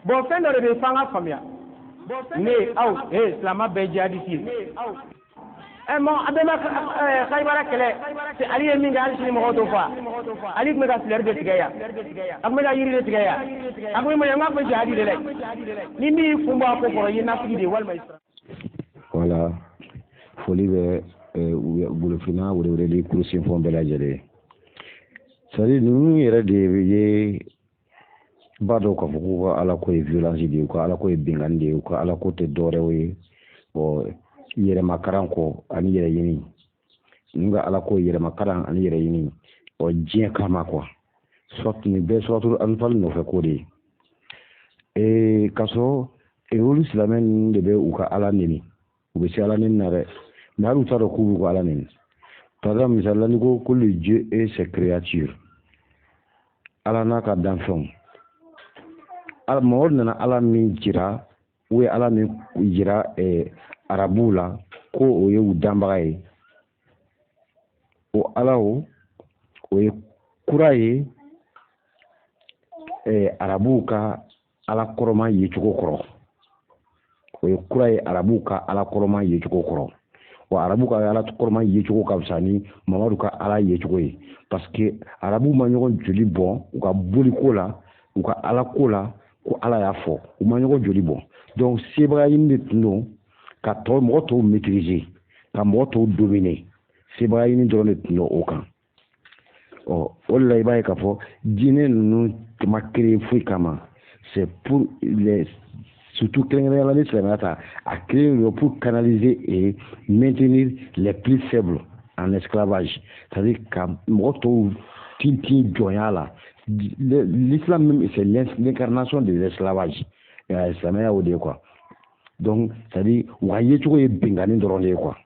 bon fɛn dɔ de bɛ f'an ka faamuya ne aw silamɛ bɛɛ jihadiste bon a bɛɛ ma Khaybara kɛlɛ Ali ye min kɛ hali sini mɔgɔw t'o fɔ Ali tun bɛ ka fleur de tigɛ yan a tun bɛ ka yiri de tigɛ yan a ko n b'a fɔ jihadi de dɛ ni min kun bɔ a ko kɔrɔ i ye nafigi de walima voilà foli bɛ bolofina weleweleli kurusinfɔn bɛɛ lajɛlen c'est-à-dire ninnu yɛrɛ de ye b'a dɔn k'a fɔ k'u ka ala ko ye violence de ye u ka ala ko ye bɛnkanni de ye u ka ala ko tɛ dɔwɛrɛ ye bon yɛrɛmakaran kɔ ani yɛrɛɲini ninnu ka ala ko ye yɛrɛmakaran ani yɛrɛɲini diɲɛ kama quoi soit nin bɛɛ suratul anfal nɔfɛ ko de ye k'a sɔrɔ olu silamɛ ninnu de bɛ u ka ala neni u bɛ se ala neni na dɛ mais hali u t'a dɔn k'u b'u ka ala neni par exemple misalila n'i ko le Dieu et ses créatures ala n'a ka danfɛnw mɔgɔ nana ala min jira ou ala min jira arabuw la ko o ye u danbaga ye o ala o ye kura ye arabuw ka ala kɔrɔma yecogo kɔrɔ o ye kura ye arabuw ka ala kɔrɔma yecogo kɔrɔ wa arabuw ka ala kɔrɔma yecogo ka fisa ni mamadu ka ala yecogo ye parce que arabuw ma ɲɔgɔn joli bɔn u ka boliko la u ka ala ko la ko ala y'a fɔ u ma ɲɔgɔn joli bɔn donc sebaga ɲini de tun don ka mɔgɔ tɔw maîtriser ka mɔgɔ tɔw dominer sebaga ɲini dɔrɔn de tun don o kan o de la i b'a ye k'a fɔ diinɛ ninnu ma créé foyi kama c'est pour les surtout kɛrɛnkɛrɛnnenya la ni silamɛya ta a créé pour canaliser et maintenir les plus faibles en esclavage c'est-à-dire ka mɔgɔ tɔw tintin jɔnya la l'islam même c'est l'incarnation de l'esclavage silamɛya o de ye quoi donc c'est-à-dire wa yecogo ye bɛnkanni dɔrɔn de ye quoi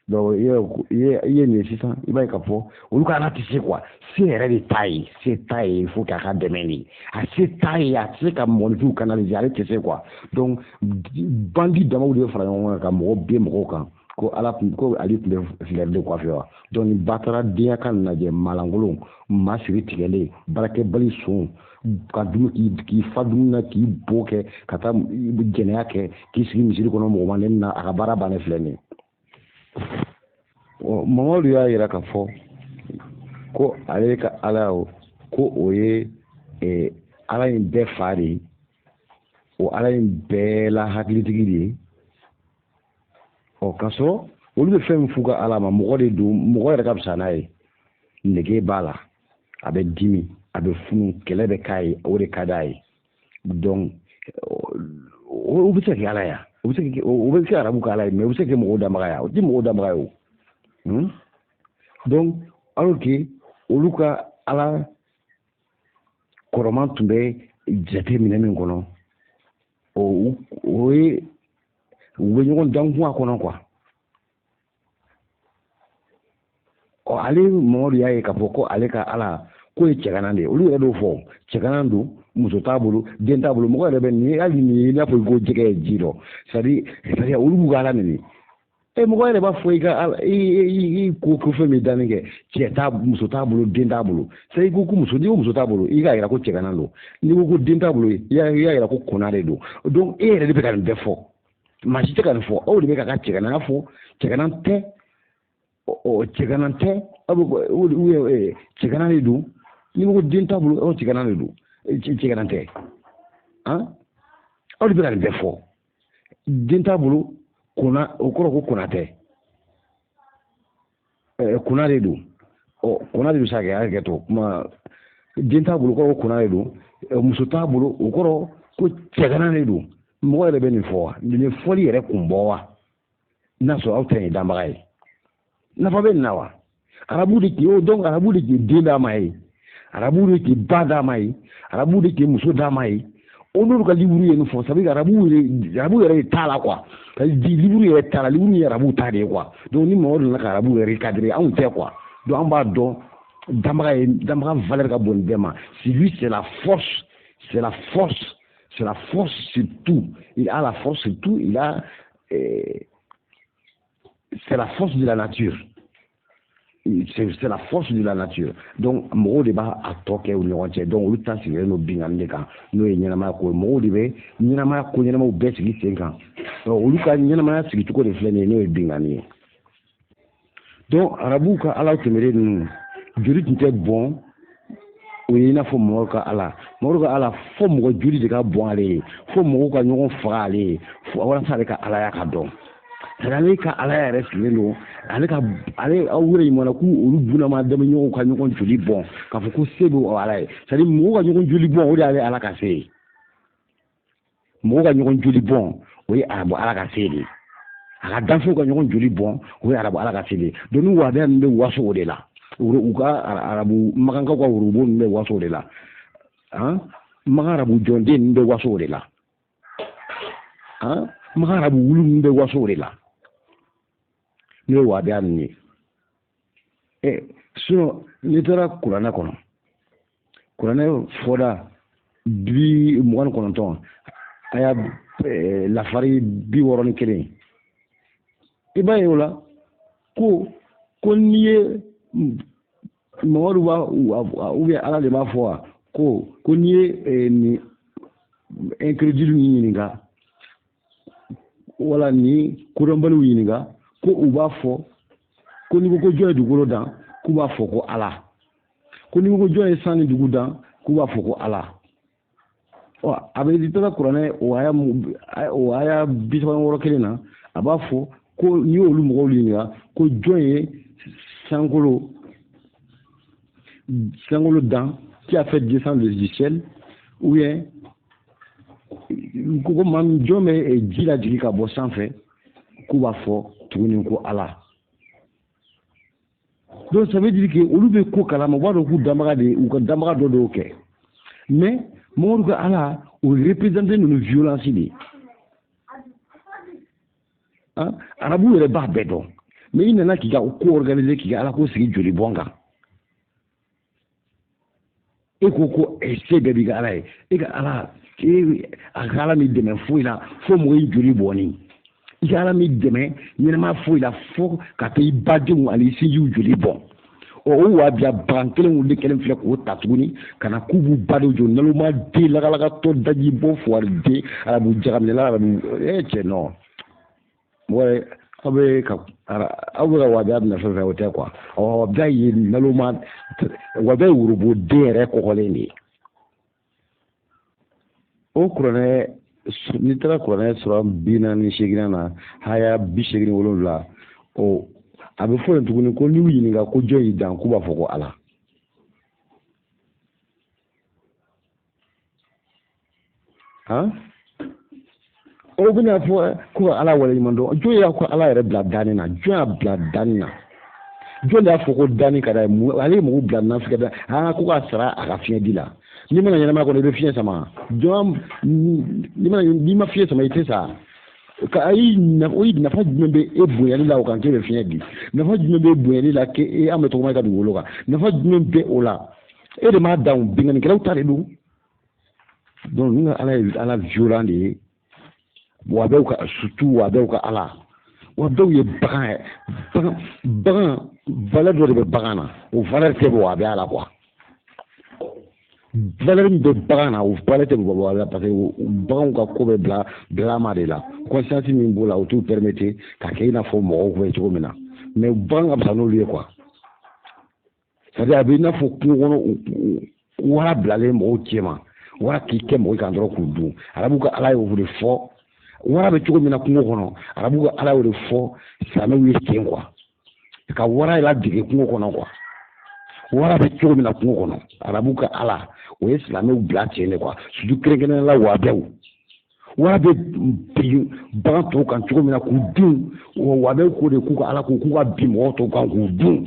donc i ye nin ye sisan i b'a ye k'a fɔ olu ka ala tɛ se quoi se yɛrɛ de t'a ye se t'a ye il faut k'a ka dɛmɛ de a se t'a ye a tɛ se ka mɔgɔninfinw canaliser ale tɛ se quoi donc bandi damaw de fara ɲɔgɔn kan ka mɔgɔ bin mɔgɔw kan ko ale tun bɛ fleur de coiffe wa donc nin ba taara diɲɛ ka lajɛ maalankolon maa siri tigɛlen baarakɛbali son ka dumuni k'i fa dumuni na k'i bo kɛ ka taa jɛnɛya kɛ k'i sigi misiri kɔnɔ mɔgɔ ma ne na a ka baara bannen filɛ nin ye mamadu y'a yira k'a fɔ ko ale ka ala ko o ye ala in bɛɛ fa de ye o ala in bɛɛ la hakilitigi de ye k'a sɔrɔ olu bɛ fɛn min f'u ka ala ma mɔgɔ de don mɔgɔ yɛrɛ ka fisa n'a ye nege b'a la a bɛ dimi a bɛ funu kɛlɛ bɛ k'a ye o de ka d'a ye donc o bɛ se ka kɛ ala ya o bɛ se ka arabu ka ala ye mais o bɛ se ka kɛ mɔgɔw danbaga ya o tɛ mɔgɔw danbaga ye o donc alors que olu ka ala kɔrɔman tun bɛ jate minɛ min kɔnɔ o ye u bɛ ɲɔgɔn dankun a kɔnɔ quoi ale mamadu y'a ye k'a fɔ ko ale ka ala ko ye cɛganan de ye olu yɛrɛ d'o fɔ cɛganan don muso t'a bolo den t'a bolo mɔgɔ yɛrɛ bɛ nin hali nin ye i n'a fɔ ko jɛgɛ ye ji dɔ c'est-à-dire olu b'u ka ala neni mɔgɔ yɛrɛ b'a fɔ i ka ala i ko fɛn min danni kɛ cɛ t'a muso t'a bolo den t'a bolo c'est i ko muso n'i ko muso t'a bolo i k'a yira ko cɛganan don n'i ko den t'a bolo i y'a yira ko kɔnna de don donc e yɛrɛ de bɛ ka nin bɛɛ fɔ maa si tɛ ka nin fɔ aw de bɛ ka cɛgananya fɔ cɛganan tɛ cɛganan tɛ aw bɛ cɛganan de don n'i ko den t'a bolo aw cɛganan de don cɛganan tɛ aw de bɛ ka nin bɛɛ fɔ den t'a bolo kɔnna o kɔrɔ ko kɔnna tɛ kɔnna de don kɔnna de bɛ se ka kɛ a hakɛ to kuma den t'a bolo o kɔrɔ ko kɔnna de don muso t'a bolo o kɔrɔ ko cɛganan de don mɔgɔ yɛrɛ bɛ nin fɔ wa nin fɔli yɛrɛ kun bɔ wa n'a sɔrɔ aw tɛ nin danbaga ye nafa bɛ nin na wa arabu de k'i donc arabu de k'i den d'a ma ye arabu de k'i ba d'a ma ye arabu de k'i muso d'a ma ye olu ka livre ye nin fɔ ça veut dire arabu yɛrɛ de t'a la quoi livre yɛrɛ t'a la livre ye arabu ta de ye quoi donc ni mɔgɔ nana ka arabu yɛrɛ cadrer anw tɛ quoi donc an b'a dɔn danbaga valeur ka bon nin bɛɛ ma c'est lui c'est la force c'est la force sur tout il a la force sur tout il a c'est la force de la nature c'est la force de la nature. Donc mɔgɔw de b'a tɔ kɛ u ɲɔgɔn cɛ. Donc olu ta sigilen don binganni de kan n'o ye ɲɛnamaya ko ye. Mɔgɔw de bɛ ɲɛnamaya ko ɲɛnamaw bɛɛ sigi sen kan. Olu ka ɲɛnamaya sigicogo de filɛ nin ye n'o ye binganni ye. Donc arabuw ka ala tɛmɛlen ninnu joli tun tɛ bɔn o ye i n'a fɔ mɔgɔw ka ala. Mɔgɔw ka ala fo mɔgɔ joli de ka bɔn ale ye, fo mɔgɔw ka ɲɔgɔn faga ale ye, walasa ale ka alaya ka dɔn. Ale ka alaya yɛrɛ sigilen don ale aw yɛrɛ ɲumanna ko olu bunama dɛmɛ ɲɔgɔn ka ɲɔgɔn joli bɔn k'a fɔ ko se b'o ala ye. C'est-à-dire mɔgɔw ka ɲɔgɔn joli bɔn o de y'ale ala ka se ye. Mɔgɔw ka ɲɔgɔn joli bɔn o ye arabu ala ka se de. A ka danfɛnw ka ɲɔgɔn joli bɔn o ye arabu ala ka se de. Donc ni wadaya ninnu bɛ waso o de la. U ka arabu makankaw ka worobo ninnu bɛ waso o de la. Makan arabu jɔnden ninnu bɛ waso o de la. Makan arabu wulu ninnu bɛ waso o de la. N'o ye wadaya ninnu ye. Sinon n'i taara kuranɛ kɔnɔ, kuranɛ fɔda 29 a y'a lafari 61 i b'a ye o la ko n'i ye Mamadu ou bien ala de b'a fɔ wa ko n'i ye ni incrédule ni ɲininka wala ni kodɔnbaliw ɲininka ko u b'a fɔ ko n'i ko ko jɔn ye dugukolo dan k'u b'a fɔ ko ala, ko n'i ko ko jɔn ye san ni dugu dan k'u b'a fɔ ko ala. A bɛ i taara kuranɛ o aya 36 na a b'a fɔ ko n'i y'olu mɔgɔw ɲininka ko jɔn ye sankolo dan qui a fait descendre du ciel ou bien ko maa min jɔn bɛ ji lajigin ka bɔ sanfɛ k'u b'a fɔ tuguni ko ala. Donc ça veut dire que olu bɛ ko kalama u b'a dɔn k'u danbaga de u ka danbaga dɔ dɔw kɛ mais Mamadu ka ala o représente ninnu violence de. Arabu yɛrɛ b'a bɛɛ dɔn mais i nana k'i ka ko organiser k'i ka ala ko sigi joli bɔn kan. E ko se bɛɛ b'i ka ala ye, e ka ala a ka ala min dɛmɛ foyi la fo mɔgɔ in joli bɔnni, i ka ala min dɛmɛ ɲɛnama foyi la fo ka taa i badenw ani i sinjiw joli bɔn. O wabiya bagan kelen de kelen filɛ k'o ta tuguni ka na k'u b'u badenw jɔ naloma den lagalakatɔ daji bɔ fuwari den arabu jagaminɛla arabu cɛ nɔ mɔgɔ aw bɛ ka wabiya bɛna fɛn fɛn o tɛ quoi. Wabiya ye naloma wabiya ye worobo den yɛrɛ kɔgɔlen de ye. O kuranɛ n'i taara kuranɛ sura 48 na haya 87 a bɛ fɔ yen tuguni ko n'u ɲininka ko jɔn y'i dan k'u b'a fɔ ko ala. O bɛna fɔ ko ka ala waleɲuman dɔn jɔn y'a ko ala yɛrɛ bila danni na, jɔn y'a bila danni na, jɔn de y'a fɔ ko danni ka d'a ye ale ye mɔgɔw bila nafɛ da ko k'a sara a ka fiɲɛ di la. N'i mana ɲɛnama kɔnɔ i bɛ fiɲɛ sama, jɔn n'i ma fiɲɛ sama i tɛ sa. O ye nafa jumɛn bɛ e bonyali la o kan k'e bɛ fiɲɛ di, nafa jumɛn bɛ bonyali la k'e an bɛ tɔgɔma i ka dugukolo kan, nafa jumɛn bɛ o la e de m'a dan bingannikɛlaw ta de don. Donc ni ala ye ala violent de ye wabɛw ka surtout wabɛw ka ala wabɛw ye bagan valeur dɔ de bɛ bagan na o valeur tɛ bɔ wabɛ ala quoi. Valeur min bɛ bagan na o valeur tɛ bɔ wabɛ ala parce que baganw ka ko bɛ bila ma de la, conscience min b'o la o t'u permettre ka kɛ i n'a fɔ mɔgɔw bɛ cogo min na mais bagan ka fisa n'olu ye quoi. C'est-à-dire a bɛ i n'a fɔ kungo kɔnɔ wara bilalen mɔgɔw cɛ ma wara k'i kɛ mɔgɔ kan dɔrɔn k'u dun. Arabu ka ala y'o de fɔ wara bɛ cogo min na kungo kɔnɔ arabu ka ala y'o de fɔ silamɛw ye ten quoi ka wara ladege kungo kɔnɔ quoi. Wara bɛ cogo min na kungo kɔnɔ arabu ka ala o ye silamɛw bila ten de quoi surtout kɛrɛnkɛrɛnnenya la wabɛw. Wara bɛ bagan tɔw kan cogo min na k'u dun wabɛw ko de k'u ka ala ko k'u ka bin mɔgɔw tɔw kan k'u dun.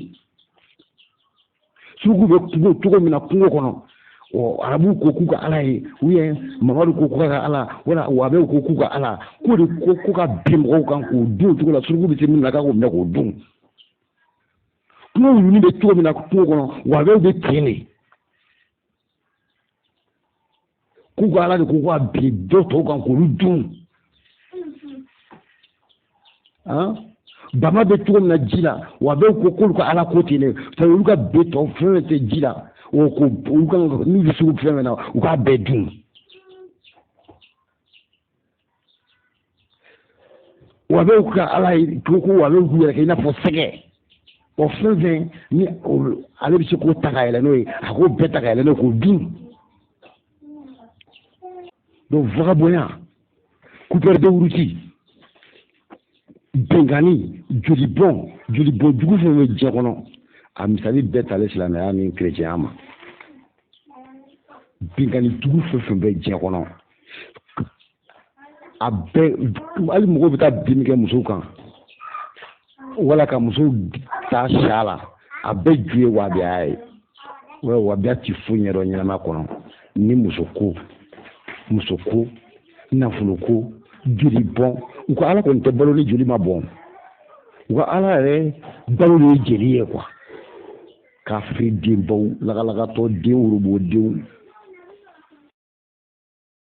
Sugu bɛ kungo cogo min na kungo kɔnɔ arabu ko k'u ka ala ye ou bien Mamadu ko k'u ka ala wala wabɛw ko k'u ka ala ko de ko ka bin mɔgɔw kan k'u dun cogo la sugu bɛ se min na k'o minɛ k'o dun. Kungo wuluni bɛ cogo min na kungo kɔnɔ wabɛw bɛ ten de k'u ka ala de ko k'a bin dɔ tɔw kan k'olu dun. bama bɛ cogo min na ji la wa bɛ ko k'olu ka ala ko ten dɛ c'est olu ka bɛɛ tɔ fɛn fɛn tɛ ji la o ko olu kan n'u bɛ sugu fɛn fɛn na u k'a bɛɛ dun wa bɛ ka ala ye ko wa bɛ k'u yɛrɛ kɛ i n'a fɔ sɛgɛ o fɛn fɛn ni ale bɛ se k'o ta ka yɛlɛ n'o ye a k'o bɛɛ ta ka yɛlɛ n'o ye k'o dun donc vagabonds coupeur de wuruti bɛnkanni jolibɔn jugu fɛn bɛ diɲɛ kɔnɔ a misali bɛɛ talen silamɛya ni kerecɛnya ma bɛnkanni jugu fɛn fɛn bɛ diɲɛ kɔnɔ a bɛɛ hali mɔgɔw bɛ taa bin kɛ musow kan wala ka musow ta sa la a bɛɛ ju ye wabiya ye wabiya ti foyi ɲɛdɔn ɲɛnama kɔnɔ ni muso ko nafolo ko joli bɔn u ka ala kɔni tɛ balo ni joli ma bɔn u ka ala yɛrɛ balo de ye jeli ye quoi kafiri denbaw lagalagatɔ den worobo denw